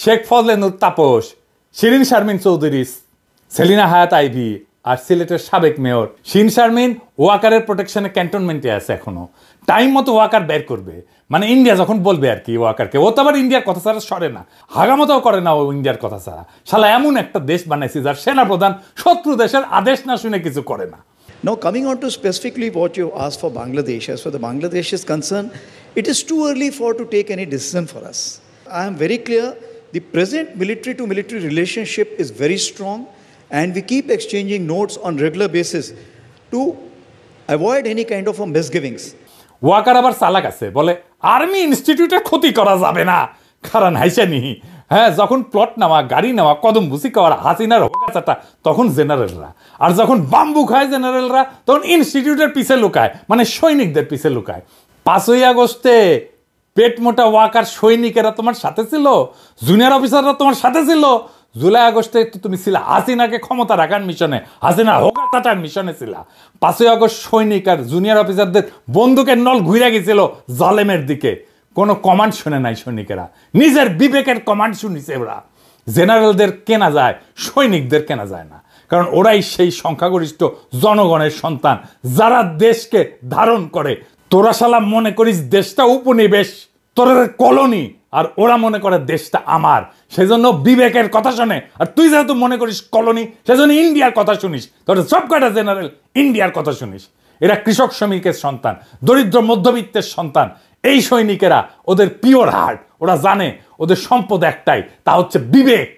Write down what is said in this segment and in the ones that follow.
শেখ ফজলে নূর তাপস, শিরিন শারমিন চৌধুরী, সেলিনা হায়াত আইভি আর সিলেটের সাবেক মেয়র শিন শারমিন ওয়াকারের প্রোটেকশনে ক্যান্টনমেন্টে আছে এখনো। টাইম মতো ওয়াকার বের করবে, মানে ইন্ডিয়া যখন বলবে আর কি ওয়াকারকে। ও তো আবার ইন্ডিয়ার কথা ছাড়া সরে না, হাগামতাও করে না ও ইন্ডিয়ার কথা ছাড়া। শালা এমন একটা দেশ বানাইছে যার সেনাপ্রধান শত্রু দেশের আদেশ না শুনে কিছু করে না। Now, coming on to specifically what you asked for Bangladesh, as far as Bangladesh is concerned, it is too early to take any decision for us. I am very clear, the present military to military relationship is very strong, and we keep exchanging notes on regular basis to avoid any kind of a misgivings. Waker আবার চালাক আছে, বলে army ইনস্টিটিউটের ক্ষতি করা যাবে না, কারণ হাইসানি। হ্যাঁ, যখন প্লট নেওয়া, গাড়ি নেওয়া, কদম বুসি খাওয়ার হাসিনার হোকাচাটা, তখন জেনারেলরা। আর যখন বাম্বু খায় জেনারেলরা, তখন ইনস্টিটিউটের পিছে লুকায়, মানে সৈনিকদের পিছে লুকায়। 5ই আগস্টে পেট মোটা ওয়াকার সৈনিকেরা তোমার সাথে ছিল, জুনিয়র অফিসাররা তোমার সাথে ছিল। জুলাই আগস্টে তো তুমি ছিল হাসিনাকে ক্ষমতা রাখার মিশনে, হাসিনার হোকাচাটার মিশনে ছিল। 5ই আগস্ট সৈনিক আর জুনিয়র অফিসারদের বন্দুকের নল ঘুরে গেছিল জালেমের দিকে। কোনো কমান্ড শুনে নাই সৈনিকেরা, নিজের বিবেকের কমান্ড শুনিছে ওরা। জেনারেলদের কেনা যায়, সৈনিকদের কেনা যায় না, কারণ ওরাই সেই সংখ্যাগরিষ্ঠ জনগণের সন্তান যারা দেশকে ধারণ করে। তোরা শালা মনে করিস দেশটা উপনিবেশ, তোরা কলোনি, আর ওরা মনে করে দেশটা আমার, সেজন্য বিবেকের কথা শোনে। আর তুই যেহেতু মনে করিস কলোনি, সেজন্য ইন্ডিয়ার কথা শুনিস। তোরা সব কটা জেনারেল ইন্ডিয়ার কথা শুনিস। এরা কৃষক শ্রমিকের সন্তান, দরিদ্র মধ্যবিত্তের সন্তান। এই সৈনিকেরা, ওদের পিওর হার্ট, ওরা জানে ওদের সম্পদ একটাই, তা হচ্ছে বিবেক,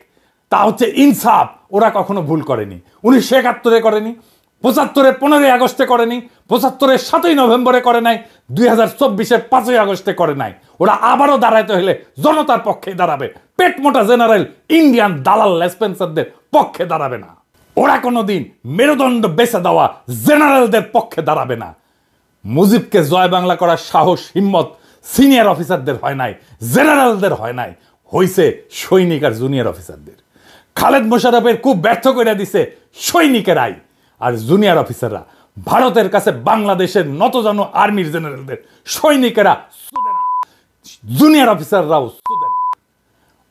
তা হচ্ছে ইনসাফ। ওরা কখনো ভুল করেনি। 1971 করেনি, 75 15ই আগস্টে করেনি, 75 7ই নভেম্বরে করে নাই, 2024 5ই আগস্টে করে নাই। ওরা আবারও দাঁড়াইতে হলে জনতার পক্ষে দাঁড়াবে। পেট মোটা জেনারেল ইন্ডিয়ান দালাল লেসপেন্সারদের পক্ষে দাঁড়াবে না। ওরা কোনোদিন মেরুদণ্ড বেছে দেওয়া জেনারেলদের পক্ষে দাঁড়াবে না। মুজিবকে জয় বাংলা করার সাহস হিম্মত সিনিয়র অফিসারদের হয় নাই, জেনারেলদের হয় নাই, হইছে সৈনিক আর জুনিয়র অফিসারদের। খালেদ মোশাররফের খুব ব্যর্থ করে দিছে সৈনিকেরাই, আর জুনিয়র অফিসাররা ভারতের কাছে বাংলাদেশের নতজানু আর্মির জেনারেলদের সৈনিকেরা জুনিয়র অফিসাররাও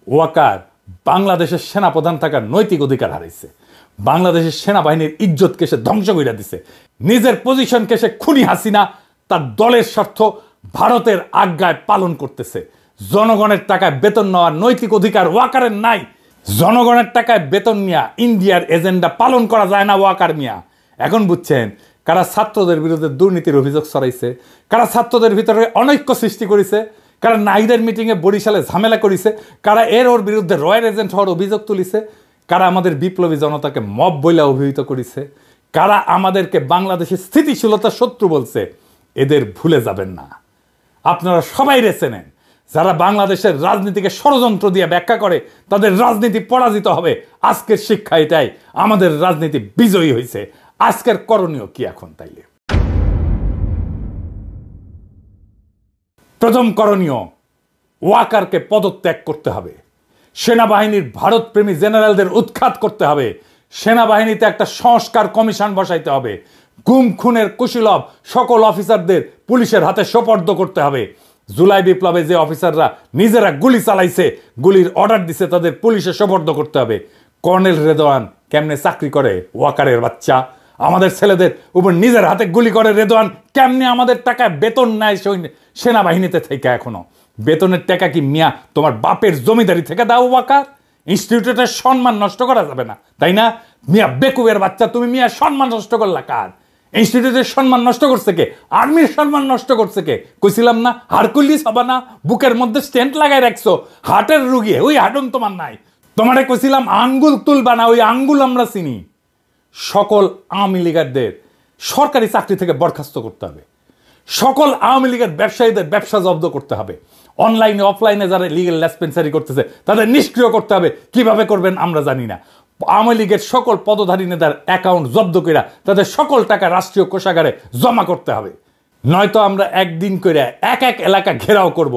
ওয়াকার বাংলাদেশের সেনাপ্রধান থাকার নৈতিক অধিকার হারাইছে। বাংলাদেশের সেনাবাহিনীর ইজ্জতকে সে ধ্বংস করে দিছে। নিজের পজিশনকে সে খুনি হাসিনা তার দলের স্বার্থ ভারতের আজ্ঞায় পালন করতেছে। জনগণের টাকায় বেতন নেওয়ার নৈতিক অধিকার ওয়াকারের নাই। জনগণের টাকায় বেতন নিয়ে ইন্ডিয়ার এজেন্ডা পালন করা যায় না ওয়াকার মিয়া। এখন বুঝছেন কারা ছাত্রদের বিরুদ্ধে দুর্নীতির অভিযোগ ছড়াইছে, কারা ছাত্রদের ভিতরে অনৈক্য সৃষ্টি করেছে, কারা নাইদের মিটিংয়ে বরিশালে ঝামেলা করেছে, কারা ওর বিরুদ্ধে রয়্যাল এজেন্ট হওয়ার অভিযোগ তুলিছে, কারা আমাদের বিপ্লবী জনতাকে মব বইলা অভিহিত করেছে, কারা আমাদেরকে বাংলাদেশের স্থিতিশীলতার শত্রু বলছে। এদের ভুলে যাবেন না। আপনারা সবাই রেছে নেন, যারা বাংলাদেশের রাজনীতিকে ষড়যন্ত্র দিয়ে ব্যাখ্যা করে তাদের রাজনীতি পরাজিত হবে। আজকের শিক্ষা এটাই, আমাদের রাজনীতি বিজয়ী হয়েছে। আজকের করণীয় কি এখন তাইলে? প্রথম করণীয়, ওয়াকারকে পদত্যাগ করতে হবে। সেনাবাহিনীর ভারতপ্রেমী জেনারেলদের উৎখাত করতে হবে। সেনাবাহিনীতে একটা সংস্কার কমিশন বসাইতে হবে। গুম খুনের কুশীলব সকল অফিসারদের পুলিশের হাতে সোপর্দ করতে হবে। জুলাই বিপ্লবে যে অফিসাররা নিজেরা গুলি চালাইছে, গুলির অর্ডার দিছে, তাদের পুলিশে সোপর্দ করতে হবে। কর্নেল রেদওয়ান কেমনে চাকরি করে ওয়াকারের বাচ্চা? আমাদের ছেলেদের উপর নিজের হাতে গুলি করে রেদওয়ান কেমনে আমাদের টাকায় বেতন নেয় সেনাবাহিনীতে থেকে? এখনো বেতনের টাকা কি মিয়া তোমার বাপের জমিদারি থেকে দাও ওয়াকার? ইনস্টিটিউটের সম্মান নষ্ট করা যাবে না, তাই না? মিয়া বেকুবের বাচ্চা, তুমি মিয়া সম্মান নষ্ট করলা কার? ইনস্টিটিউটের সম্মান নষ্ট করছে কে? আর্মির সম্মান নষ্ট করছে কে? কইছিলাম না হারকুলিস হবা না, বুকের মধ্যে স্টেন্ট লাগাই রাখছো, হার্টের রুগী, ওই হাডুন তোমার নাই। তোমারে কইছিলাম আঙ্গুল তুলবা না, ওই আঙ্গুল আমরা চিনি। সকল আওয়ামী লীগারদের সরকারি চাকরি থেকে বরখাস্ত করতে হবে। সকল আওয়ামী লীগের ব্যবসায়ীদের ব্যবসা জব্দ করতে হবে। অনলাইনে অফলাইনে যারা লিগেল লেসপেন্সারি করতেছে তাদের নিষ্ক্রিয় করতে হবে। কিভাবে করবেন আমরা জানি না। আওয়ামী লীগের সকল পদধারী নেতার অ্যাকাউন্ট জব্দ করে তাদের সকল টাকা রাষ্ট্রীয় কোষাগারে জমা করতে হবে। নয়তো আমরা একদিন করে এক এক এলাকা ঘেরাও করব,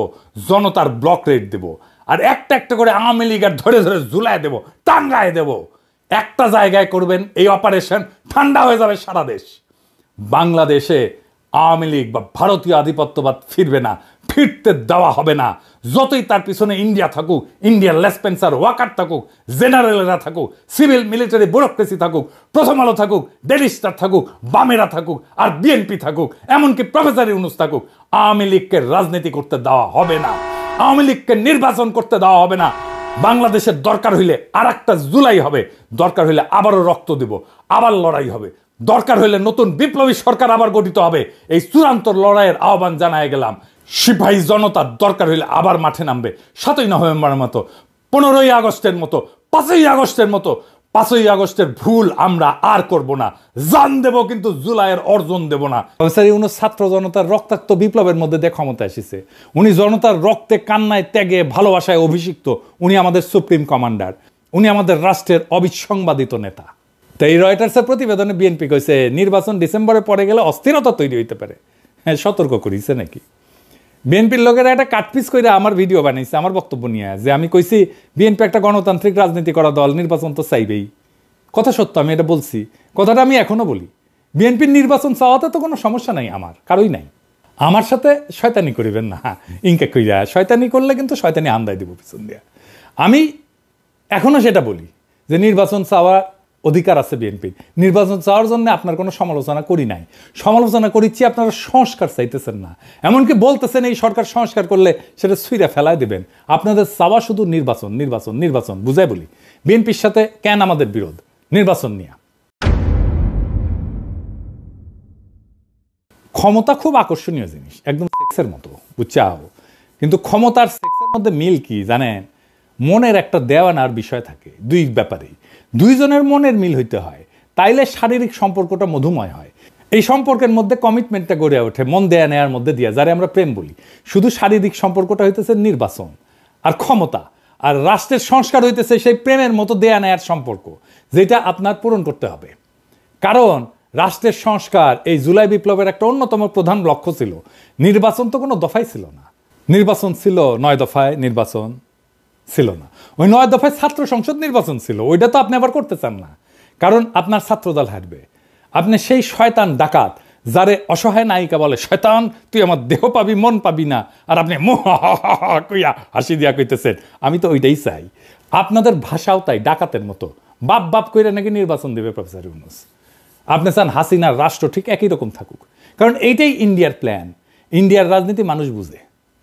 জনতার ব্লক রেট দেব, আর একটা একটা করে আওয়ামী লীগের ধরে ধরে ঝুলায় দেব, টাঙ্গায় দেব। একটা জায়গায় করবেন এই অপারেশন, ঠান্ডা হয়ে যাবে সারা দেশ। বাংলাদেশে আওয়ামী লীগ বা ভারতীয় আধিপত্যবাদ ফিরবে না, ফিরতে দেওয়া হবে না। যতই তার পিছনে ইন্ডিয়া থাকুক, ইন্ডিয়ার লেসপেন্সার ওয়াকার থাকুক, জেনারেলরা থাকুক, সিভিল মিলিটারি ব্যুরোক্রেসি থাকুক, প্রথম আলো থাকুক, ডেইলি স্টার থাকুক, বামেরা থাকুক, আর বিএনপি থাকুক, এমনকি প্রফেসর ইউনূস থাকুক, আওয়ামী লীগকে রাজনীতি করতে দেওয়া হবে না, আওয়ামী লীগকে নির্বাচন করতে দেওয়া হবে না। বাংলাদেশের দরকার হইলে আর একটা জুলাই হবে, দরকার হইলে আবারও রক্ত দেব, আবার লড়াই হবে, দরকার হইলে নতুন বিপ্লবী সরকার আবার গঠিত হবে। এই চূড়ান্ত লড়াইয়ের আহ্বান জানায় গেলাম। সিপাহী জনতার দরকার হইলে আবার মাঠে নামবে 7ই নভেম্বরের মতো, 15ই আগস্টের মতো, 5ই আগস্টের মতো। 5ই আগস্টের ভুল আমরা আর করব না, জান দেব কিন্তু জুলাইয়ের অর্জন দেব না। উনি ছাত্র জনতার রক্তাক্ত বিপ্লবের মধ্যে দিয়ে ক্ষমতা এসেছে। উনি জনতার রক্তে, কান্নায়, ত্যাগে, ভালোবাসায় অভিষিক্ত। উনি আমাদের সুপ্রিম কমান্ডার, উনি আমাদের রাষ্ট্রের অবিসংবাদিত নেতা। তো এই রয়টার্সের প্রতিবেদনে বিএনপি কইছে নির্বাচন ডিসেম্বরে পরে গেলে অস্থিরতা তৈরি হইতে পারে। হ্যাঁ, সতর্ক করিছে নাকি? বিএনপির লোকেরা একটা কাটপিস করে আমার ভিডিও বানাইছে আমার বক্তব্য নিয়ে, যে আমি কইছি বিএনপি একটা গণতান্ত্রিক রাজনীতি করা দল, নির্বাচন তো চাইবেই। কথা সত্য, আমি এটা বলছি, কথাটা আমি এখনো বলি। বিএনপির নির্বাচন চাওয়াতে তো কোনো সমস্যা নাই, আমার কারোই নাই। আমার সাথে শয়তানি করিবেন না, ইনকে কইরা শয়তানি করলে কিন্তু শয়তানি আন্দায় দিব পিছন দিয়া। আমি এখনো সেটা বলি যে নির্বাচন চাওয়ার অধিকার আছে বিএনপির। নির্বাচন চাওয়ার জন্য আপনার কোনো সমালোচনা করি নাই, সমালোচনা করিচ্ছি আপনারা সংস্কার চাইতেছেন না, এমনকি বলতেছেন এই সরকার সংস্কার করলে সেটা ছুঁড়ে ফেলায় দেবেন। আপনাদের চাওয়া শুধু নির্বাচন, নির্বাচন, নির্বাচন। বুঝাই বলি, বিএনপির সাথে কেন আমাদের বিরোধ নির্বাচন নিয়ে? ক্ষমতা খুব আকর্ষণীয় জিনিস, একদম সেক্সের মতো, বুঝছাও। কিন্তু ক্ষমতার সেক্সের মধ্যে মিল কি জানেন? মনের একটা দেওয়ানার বিষয় থাকে। দুই ব্যাপারেই দুইজনের মনের মিল হইতে হয়, তাইলে শারীরিক সম্পর্কটা মধুময় হয়। এই সম্পর্কের মধ্যে কমিটমেন্টটা গড়ে ওঠে মন দেয়া নেয়ার মধ্যে দিয়া, যারে আমরা প্রেম বলি। শুধু শারীরিক সম্পর্কটা হইতেছে নির্বাচন আর ক্ষমতা, আর রাষ্ট্রের সংস্কার হইতেছে সেই প্রেমের মতো দেয়া নেয়ার সম্পর্ক, যেটা আপনার পূরণ করতে হবে। কারণ রাষ্ট্রের সংস্কার এই জুলাই বিপ্লবের একটা অন্যতম প্রধান লক্ষ্য ছিল। নির্বাচন তো কোনো দফাই ছিল না, নির্বাচন ছিল 9 দফায়, নির্বাচন ছিল না। ওই 9 দফায় ছাত্র সংসদ নির্বাচন ছিল, ওইটা তো আপনি আবার করতে চান না, কারণ আপনার ছাত্রদল হাঁটবে। আপনি সেই শয়তান ডাকাত যারে অসহায় নায়িকা বলে, শয়তান তুই আমার দেহ পাবি মন পাবি না, আর আপনি কইয়া হাসি দিয়া কইতেছেন। আমি তো ওইটাই চাই। আপনাদের ভাষাও তাই ডাকাতের মতো, বাপ বাপ কইরা নাকি নির্বাচন দেবে প্রফেসর ইউনূস। আপনি চান হাসিনার রাষ্ট্র ঠিক একই রকম থাকুক, কারণ এইটাই ইন্ডিয়ার প্ল্যান। ইন্ডিয়ার রাজনীতি মানুষ বুঝে,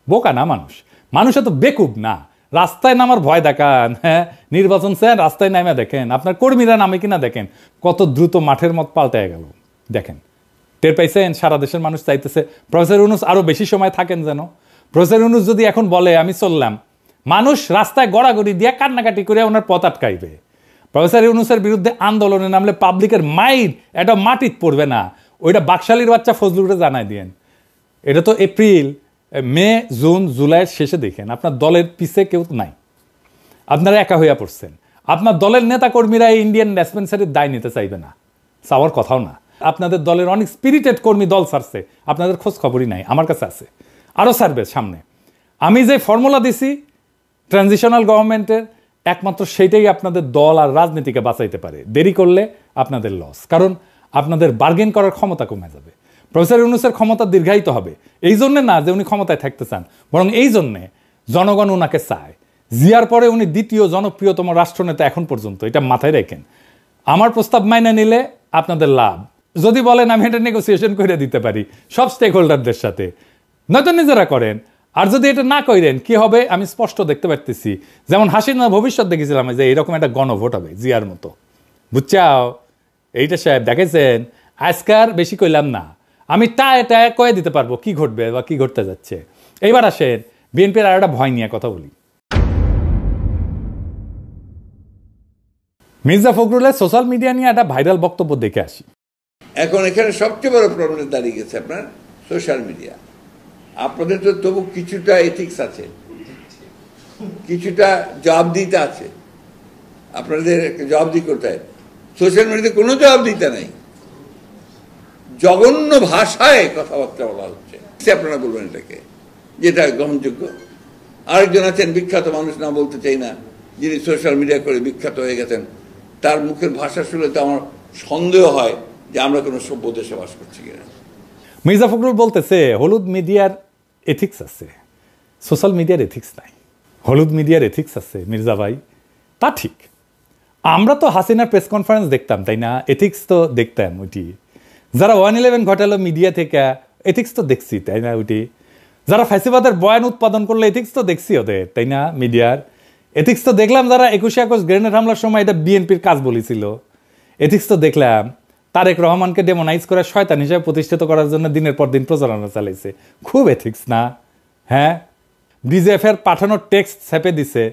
বোকা না মানুষ। মানুষ এত বেকুব না। রাস্তায় নামার ভয় দেখান, হ্যাঁ, নির্বাচন চান রাস্তায় নামে দেখেন, আপনার কর্মীরা নামে কিনা দেখেন, কত দ্রুত মাঠের মত পাল্টে গেল। দেখেন, টের পাইছেন? সারা দেশের মানুষ চাইতেছে প্রফেসর ইউনূস আরো বেশি সময় থাকেন যেন। প্রফেসর ইউনূস যদি এখন বলে আমি চললাম, মানুষ রাস্তায় গড়াগড়ি দিয়ে কান্নাকাটি করে ওনার পথ আটকাইবে। প্রফেসর ইউনূসের বিরুদ্ধে আন্দোলনে নামলে পাবলিকের মাইর এটা মাটিত পড়বে না। ওইটা বাকশালীর বাচ্চা ফজলুরে জানাই দিয়েন। এটা তো এপ্রিল, মে, জুন, জুলাইয়ের শেষে দেখেন আপনার দলের পিছে কেউ নাই, আপনারা একা হইয়া পড়ছেন। আপনার দলের নেতা কর্মীরা এই ইন্ডিয়ান ডিসপেন্সারির দায় নিতে চাইবে না, চাওয়ার কথাও না। আপনাদের দলের অনেক স্পিরিটেড কর্মী দল ছাড়ছে, আপনাদের খোঁজ খবরই নাই। আমার কাছে আছে, আরও ছাড়বে সামনে। আমি যে ফর্মুলা দিছি ট্রানজিশনাল গভর্নমেন্টের, একমাত্র সেইটাই আপনাদের দল আর রাজনীতিকে বাঁচাইতে পারে। দেরি করলে আপনাদের লস, কারণ আপনাদের বার্গেন করার ক্ষমতা কমে যাবে। প্রফেসর ইউনূসের ক্ষমতা দীর্ঘায়িত হবে, এই জন্যে না যে উনি ক্ষমতায় থাকতে চান, বরং এই জন্যে জনগণ ওনাকে চায়। জিয়ার পরে উনি দ্বিতীয় জনপ্রিয়তম রাষ্ট্রনেতা এখন পর্যন্ত, এটা মাথায় রাখেন। আমার প্রস্তাব মাইনে নিলে আপনাদের লাভ। যদি বলেন আমি এটা নেগোসিয়েশন করে দিতে পারি সব স্টেক হোল্ডারদের সাথে, নয়তো নিজেরা করেন। আর যদি এটা না করেন কি হবে আমি স্পষ্ট দেখতে পারতেছি। যেমন হাসিনা ভবিষ্যৎ দেখেছিলাম যে এরকম একটা গণভোট হবে জিয়ার মতো, বুঝছাও? এইটা সাহেব দেখেছেন, আজকার বেশি কইলাম না, আমি টায় কয়ে দিতে পারবো কি ঘটবে বা কি ঘটতে যাচ্ছে। এইবার আসেন বিএনপির আর একটা ভয় নিয়ে কথা বলি। মির্জা ফখরুলের সোশ্যাল মিডিয়া নিয়ে একটা ভাইরাল বক্তব্য দেখে আসি। এখন এখানে সবচেয়ে বড় প্রবলেম দাঁড়িয়ে গেছে আপনার সোশ্যাল মিডিয়া। আপনাদের তো তবু কিছুটা এথিক্স আছে, কিছুটা জবাবদিহিতা আছে, আপনাদের জবাবদিহি করতে হয়। সোশ্যাল মিডিয়াতে কোনো জবাবদিহিতা নাই, জঘন্য ভাষায় কথাবার্তা বলা হচ্ছে। আপনারা বলবেন এটাকে যেটা গ্রহণযোগ্য? আরেকজন আছেন বিখ্যাত মানুষ, না বলতে চাই না, যিনি সোশ্যাল মিডিয়া করে বিখ্যাত হয়ে গেছেন, তার মুখের ভাষা শুনলে তো আমার সন্দেহ হয় যে আমরা কোনো সভ্য দেশে বাস করছি কিনা। মির্জা ফখরুল বলতেছে হলুদ মিডিয়ার এথিক্স আছে, সোশ্যাল মিডিয়ার এথিক্স নাই। হলুদ মিডিয়ার এথিক্স আছে মির্জা ভাই, তা ঠিক। আমরা তো হাসিনার প্রেস কনফারেন্স দেখতাম, তাই না? এথিক্স তো দেখতাম ওইটি। যারা 111 ঘটালো মিডিয়া থেকে, এথিক্স তো দেখছি, তাই না? ওইটি যারা ফ্যাসিবাদের বয়ান উৎপাদন করলো, এথিক্স তো দেখছি ওদের, তাই না? মিডিয়ার এথিক্স তো দেখলাম। যারা 21শে আগস্ট গ্রেনেড হামলার সময় এটা বিএনপির কাজ বলেছিল, এথিক্স তো দেখলাম। তারেক রহমানকে ডেমোনাইজ করে শয়তান হিসেবে প্রতিষ্ঠিত করার জন্য দিনের পর দিন প্রচারণা চালাইছে, খুব এথিক্স না? হ্যাঁ, বিজেএফ এর পাঠানো টেক্সট ছেপে দিছে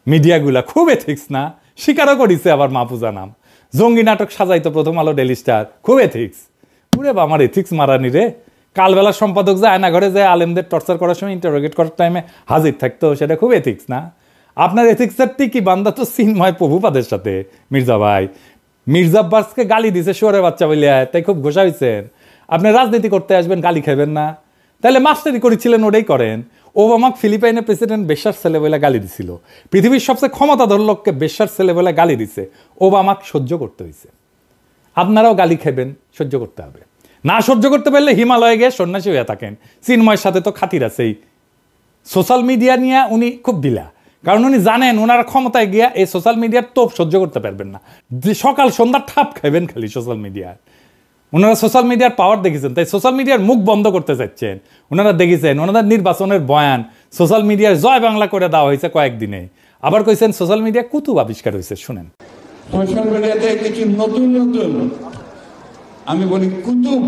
মিডিয়াগুলা, খুব এথিক্স না? স্বীকারও করিছে আবার মাহফুজা নাম। জঙ্গি নাটক সাজাইতো প্রথম আলো, ডেলি স্টার, খুব এথিক্স। পুরে বা আমার এথিক্স মারানি রে। কালবেলা সম্পাদক যায় আয়না ঘরে যায় আলেমদের টর্চার করার সময় ইন্টারোগেট করার টাইমে হাজির থাকতো, সেটা খুব এথিক্স না? আপনার এথিক্সের টিকি বান্দা তো চিন্ময় প্রভুপাদের সাথে মির্জা ভাই। মির্জা আব্বাসকে গালি দিছে শুয়োরের বাচ্চা বলিয়া, তাই খুব ঘোষা হয়েছেন। আপনি রাজনীতি করতে আসবেন, গালি খাইবেন না? তাহলে মাস্টারি করেছিলেন, ওটাই করেন। ওবামাক ফিলিপাইনের প্রেসিডেন্ট বেশ্যার ছেলে বলে গালি দিছিল। পৃথিবীর সবচেয়ে ক্ষমতাধর লোককে বেশ্যার ছেলে বলে গালি দিছে, ওবামাক সহ্য করতে হয়েছে। আপনারাও গালি খাবেন, সহ্য করতে হবে। না সহ্য করতে পারলে হিমালয়ে গিয়ে সন্ন্যাসী হয়ে থাকেন। চিন্ময়ের সাথে তো খাতির আছেই। সোশ্যাল মিডিয়া নিয়ে উনি খুব বিলা, কারণ উনি জানেন ওনার ক্ষমতায় গিয়া এই সোশ্যাল মিডিয়ার তোপ সহ্য করতে পারবেন না। সকাল সন্ধ্যা ঠাপ খাইবেন খালি সোশ্যাল মিডিয়ার। ওনারা সোশ্যাল মিডিয়ার পাওয়ার দেখেছেন, তাই সোশ্যাল মিডিয়ার মুখ বন্ধ করতে চাচ্ছেন। ওনারা দেখেছেন ওনাদের নির্বাচনের বয়ান সোশ্যাল মিডিয়ার জয় বাংলা করে দেওয়া হয়েছে কয়েকদিনে। আবার কইছেন সোশ্যাল মিডিয়া কুতুব আবিষ্কার হয়েছে। শুনেন, সোশ্যাল মিডিয়াতে কিছু নতুন নতুন, আমি বলি কুতুব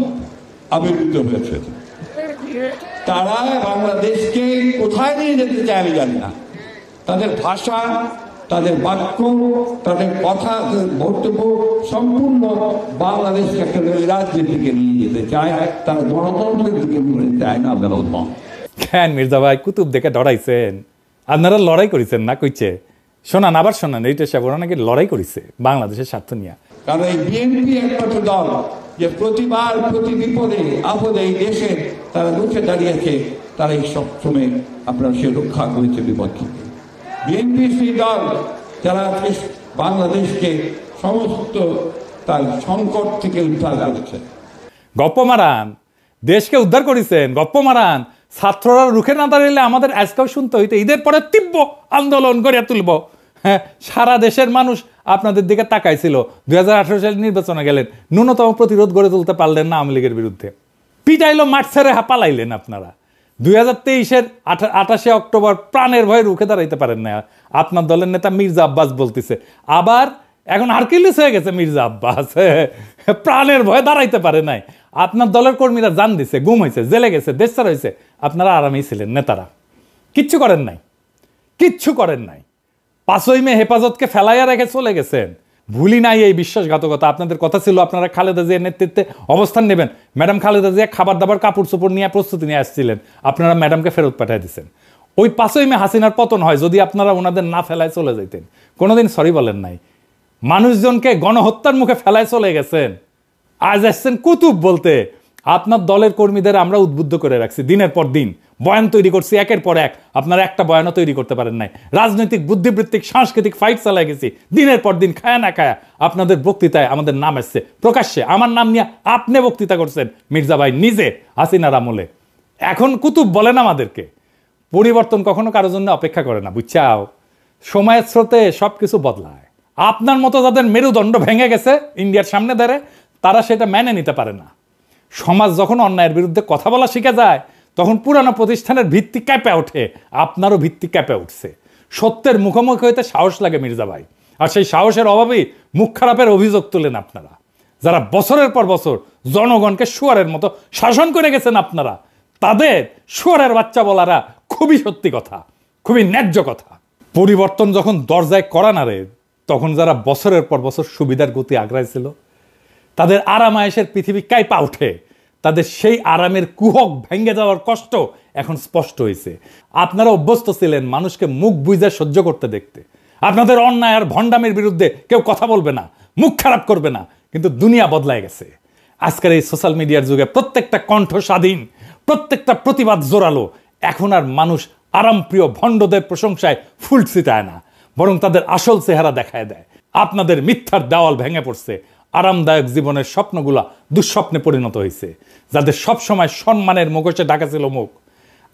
আবির্ভূত হয়েছে। তারা বাংলাদেশকে কোথায় নিয়ে যেতে চায় আমি জানি না। তাদের ভাষা, তাদের বাক্য, তাদের কথা, বক্তব্য সম্পূর্ণ বাংলাদেশকে একটা রাজনীতিকে নিয়ে যেতে চায়। তারা গণতন্ত্রের দিকে নিয়ে যেতে চায় না। কেন মির্জা ভাই কুতুব দেখে ডরাইছেন? আপনারা লড়াই করেছেন না কইছে? শোনান, আবার শোনান। এইটা সে ওরা নাকি লড়াই করেছে বাংলাদেশের স্বার্থ নিয়ে। কারণ এই বিএনপি একমাত্র দল যে প্রতিবার প্রতি বিপদে আপদে এই দেশে তারা রুখে দাঁড়িয়েছে, তারা এই সবসময় আপনার সে রক্ষা করেছে বিপক্ষে। বিএনপি সেই দল যারা বাংলাদেশকে সমস্ত তার সংকট থেকে উদ্ধার করেছে। গপ্প মারান, দেশকে উদ্ধার করেছেন, গপ্প মারান। ছাত্ররা রুখে না দাঁড়াইলে আমাদের আজকেও শুনতে হইতো ঈদের পরে তীব্র আন্দোলন গড়ে তুলব। হ্যাঁ, সারা দেশের মানুষ আপনাদের দিকে তাকাইছিল। 2018 সালের নির্বাচনে গেলেন, ন্যূনতম প্রতিরোধ গড়ে তুলতে পারলেন না আওয়ামী লীগের বিরুদ্ধে। পিটাইলো, মাঠ ছেড়ে পালাইলেন আপনারা। 2023-এর 28শে অক্টোবর প্রাণের ভয়ে রুখে দাঁড়াইতে পারেন না। আপনার দলের নেতা মির্জা আব্বাস বলতেছে, আবার এখন হারকিউলিস হয়ে গেছে মির্জা আব্বাস, প্রাণের ভয়ে দাঁড়াইতে পারে নাই। আপনার দলের কর্মীরা জান দিছে, গুম হয়েছে, জেলে গেছে, দেশ ছাড়া হয়েছে, আপনারা আরামেই ছিলেন। নেতারা কিচ্ছু করেন নাই, কিচ্ছু করেন নাই। 5ই মে হেফাজতকে ফেলাইয়া রেখে চলে গেছেন। ভুলি নাই এই বিশ্বাসঘাতকতা। আপনাদের কথা ছিল আপনারা খালেদা জিয়ার নেতৃত্বে অবস্থান নেবেন। ম্যাডাম খালেদা জিয়া খাবার দাবার কাপড় চোপড় নিয়ে প্রস্তুতি নিয়ে আসছিলেন, আপনারা ম্যাডামকে ফেরত পাঠিয়ে দিচ্ছেন। ওই 5ই মে হাসিনার পতন হয়, যদি আপনারা ওনাদের না ফেলায় চলে যেতেন। কোনোদিন সরি বলেন নাই। মানুষজনকে গণহত্যার মুখে ফেলায় চলে গেছেন, আজ আসছেন কুতুব বলতে। আপনার দলের কর্মীদের আমরা উদ্বুদ্ধ করে রাখছি, দিনের পর দিন বয়ান তৈরি করছি একের পর এক। আপনারা একটা বয়ানও তৈরি করতে পারেন নাই। রাজনৈতিক বুদ্ধিবৃত্তিক সাংস্কৃতিক ফাইট চালাই গেছি দিনের পর দিন, খায়া না খায়া। আপনাদের বক্তৃতায় আমাদের নাম আসছে প্রকাশ্যে, আমার নাম নিয়ে আপনি বক্তৃতা করছেন মির্জা ভাই নিজে হাসিনার আমলে। এখন কুতুব বলেন আমাদেরকে। পরিবর্তন কখনো কারোর জন্য অপেক্ষা করে না, বুঝছাও? সময়ের স্রোতে সবকিছু বদলায়। আপনার মতো যাদের মেরুদণ্ড ভেঙে গেছে ইন্ডিয়ার সামনে দাঁড়ে, তারা সেটা মেনে নিতে পারে না। সমাজ যখন অন্যায়ের বিরুদ্ধে কথা বলা শিখে যায়, তখন পুরানো প্রতিষ্ঠানের ভিত্তি ক্যাপে ওঠে। আপনারও ভিত্তি ক্যাপে উঠছে। সত্যের মুখোমুখি হইতে সাহস লাগে মির্জা ভাই, আর সেই সাহসের অভাবেই মুখ খারাপের অভিযোগ তোলেন আপনারা। যারা বছরের পর বছর জনগণকে শুয়ারের মতো শাসন করে গেছেন আপনারা, তাদের শুয়ারের বাচ্চা বলারা খুবই সত্যি কথা, খুবই ন্যায্য কথা। পরিবর্তন যখন দরজায় করা নাড়ে, তখন যারা বছরের পর বছর সুবিধার গতি আগ্রাইছিল, তাদের আরাম আয়েশের পৃথিবী কাঁপা ওঠে। তাদের সেই আরামের কুহক ভেঙে যাওয়ার কষ্ট এখন স্পষ্ট হয়েছে। আপনারা অভ্যস্ত ছিলেন মানুষকে মুখ বুঝে সহ্য করতে দেখতে। আপনাদের অন্যায় আর ভণ্ডামের বিরুদ্ধে কেউ কথা বলবে না, মুখ খারাপ করবে না। কিন্তু দুনিয়া বদলায় গেছে। আজকের এই সোশ্যাল মিডিয়ার যুগে প্রত্যেকটা কণ্ঠ স্বাধীন, প্রত্যেকটা প্রতিবাদ জোরালো। এখন আর মানুষ আরামপ্রিয় ভণ্ডদের প্রশংসায় ফুল ছিটায় না, বরং তাদের আসল চেহারা দেখায় দেয়। আপনাদের মিথ্যার দেওয়াল ভেঙে পড়ছে। আরামদায়ক জীবনের স্বপ্নগুলা দুঃস্বপ্নে পরিণত হয়েছে, যাদের সবসময় সম্মানের মুখোশে ঢাকা ছিল মুখ,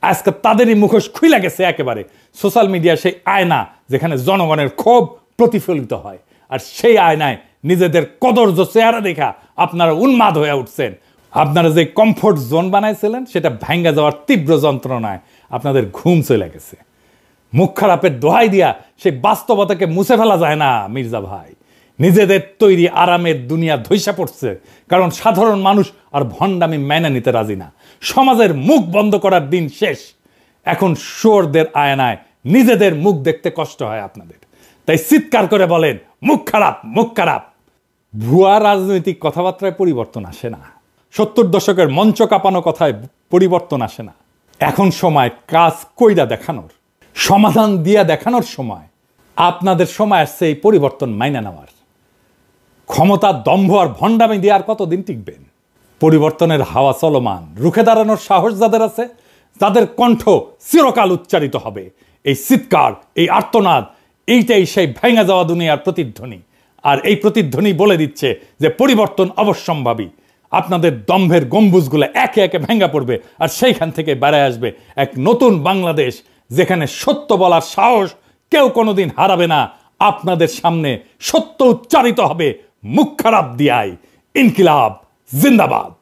আজকে তাদেরই মুখোশ খুইলা গেছে একেবারে। সোশ্যাল মিডিয়া সেই আয়না যেখানে জনগণের ক্ষোভ প্রতিফলিত হয়, আর সেই আয়নায় নিজেদের কদর্য চেহারা দেখা আপনারা উন্মাদ হয়ে উঠছেন। আপনারা যে কমফোর্ট জোন বানাইছিলেন সেটা ভেঙে যাওয়ার তীব্র যন্ত্রণায় আপনাদের ঘুম চলে গেছে। মুখ খারাপের দোহাই দিয়া সেই বাস্তবতাকে মুছে ফেলা যায় না মির্জা ভাই। নিজেদের তৈরি আরামের দুনিয়া ধৈসা পড়ছে, কারণ সাধারণ মানুষ আর ভণ্ডামি মেনে নিতে রাজি না। সমাজের মুখ বন্ধ করার দিন শেষ। এখন শুয়োরদের আয়নায় নিজেদের মুখ দেখতে কষ্ট হয় আপনাদের, তাই চিৎকার করে বলেন মুখ খারাপ, মুখ খারাপ। ভুয়া রাজনৈতিক কথাবার্তায় পরিবর্তন আসে না, 70 দশকের মঞ্চ কাঁপানো কথায় পরিবর্তন আসে না। এখন সময় কাজ কইরা দেখানোর, সমাধান দিয়া দেখানোর সময়। আপনাদের সময় আসছে এই পরিবর্তন মাইনা নেওয়ার। ক্ষমতা, দম্ভ আর ভণ্ডামি দিয়ে আর কতদিন টিকবেন? পরিবর্তনের হাওয়া চলমান, রুখে দাঁড়ানোর সাহস যাদের আছে, যাদের কণ্ঠ চিরকাল উচ্চারিত হবে। এই চিৎকার, এই আর্তনাদ, এইটাই সেই ভেঙে যাওয়া দুনিয়ার প্রতিধ্বনি। আর এই প্রতিধ্বনি বলে দিচ্ছে যে পরিবর্তন অবশ্যম্ভাবী। আপনাদের দম্ভের গম্বুজগুলো একে একে ভেঙে পড়বে, আর সেইখান থেকে বেড়ে আসবে এক নতুন বাংলাদেশ, যেখানে সত্য বলার সাহস কেউ কোনোদিন হারাবে না। আপনাদের সামনে সত্য উচ্চারিত হবে মুখ খারাপ দিয়াই। ইনকিলাব জিন্দাবাদ।